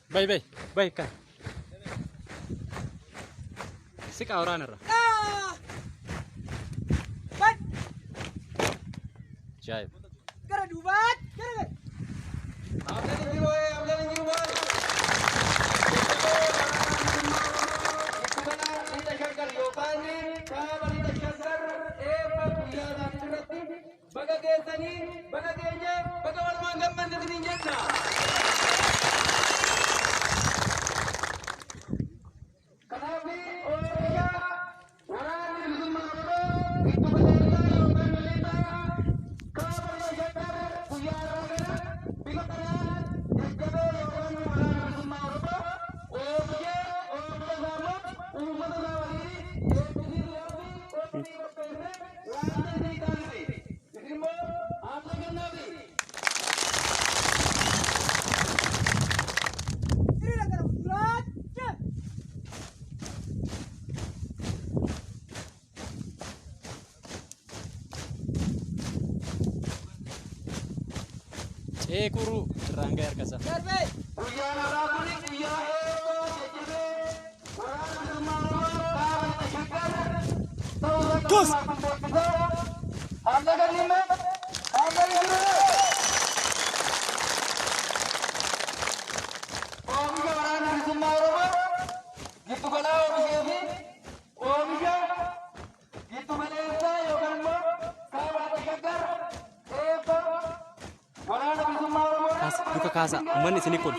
Bay bay bay kan. Sika orang nara. Bat, Jai. gara dubat, gara. Ini lah gara dubat. Kuru rangga air kasa. Garbe. Gus. Buka kasa, mana sini kun?